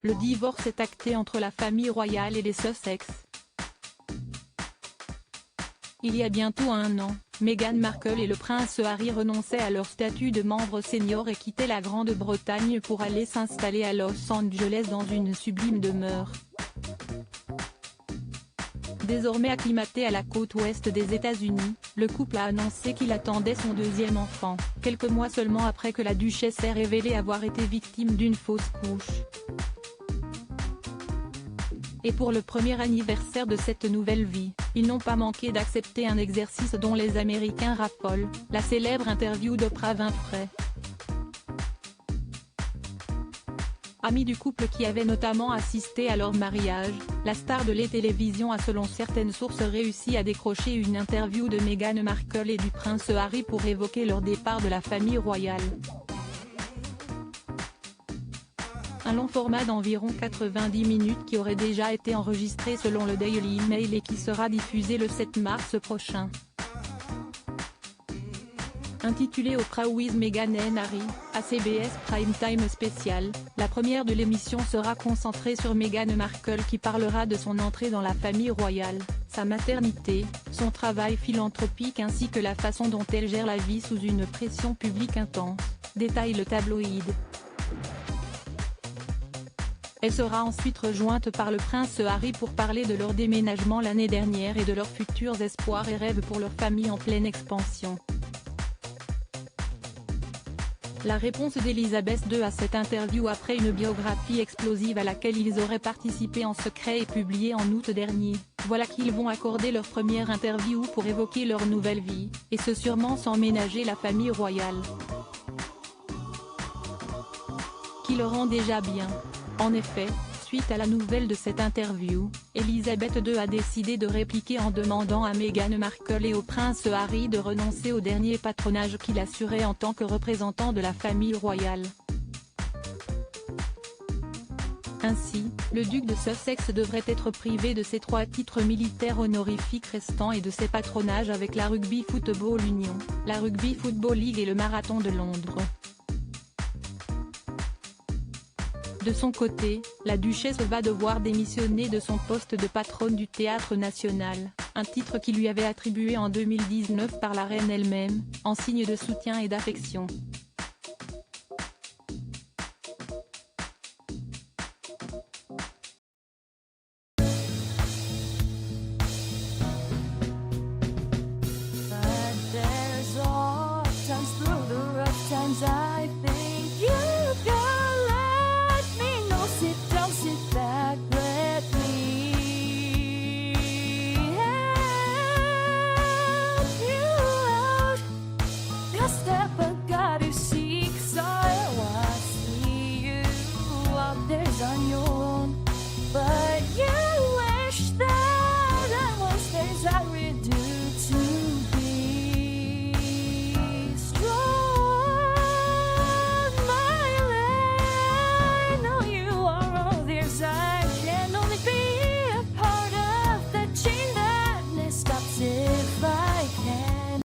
le divorce est acté entre la famille royale et les Sussex. Il y a bientôt 1 an, Meghan Markle et le prince Harry renonçaient à leur statut de membre senior et quittaient la Grande-Bretagne pour aller s'installer à Los Angeles dans une sublime demeure. Désormais acclimaté à la côte ouest des États-Unis, le couple a annoncé qu'il attendait son 2e enfant, quelques mois seulement après que la duchesse ait révélé avoir été victime d'une fausse couche. Et pour le premier anniversaire de cette nouvelle vie, ils n'ont pas manqué d'accepter un exercice dont les Américains raffolent, la célèbre interview d'Oprah Winfrey. Amie du couple qui avait notamment assisté à leur mariage, la star de la télévision a selon certaines sources réussi à décrocher une interview de Meghan Markle et du prince Harry pour évoquer leur départ de la famille royale. Un long format d'environ 90 minutes qui aurait déjà été enregistré selon le Daily Mail et qui sera diffusé le 7 mars prochain. Intitulé Oprah with Meghan and Harry, à CBS Prime Time spécial, la première de l'émission sera concentrée sur Meghan Markle qui parlera de son entrée dans la famille royale, sa maternité, son travail philanthropique ainsi que la façon dont elle gère la vie sous une pression publique intense, détaille le tabloïd. Elle sera ensuite rejointe par le prince Harry pour parler de leur déménagement l'année dernière et de leurs futurs espoirs et rêves pour leur famille en pleine expansion. La réponse d'Elizabeth II à cette interview après une biographie explosive à laquelle ils auraient participé en secret et publiée en août dernier, voilà qu'ils vont accorder leur première interview pour évoquer leur nouvelle vie, et ce sûrement sans ménager la famille royale. Qui le rend déjà bien. En effet, suite à la nouvelle de cette interview, Elizabeth II a décidé de répliquer en demandant à Meghan Markle et au prince Harry de renoncer au dernier patronage qu'il assurait en tant que représentant de la famille royale. Ainsi, le duc de Sussex devrait être privé de ses 3 titres militaires honorifiques restants et de ses patronages avec la Rugby Football Union, la Rugby Football League et le Marathon de Londres. De son côté, la duchesse va devoir démissionner de son poste de patronne du Théâtre National, un titre qui lui avait attribué en 2019 par la reine elle-même, en signe de soutien et d'affection.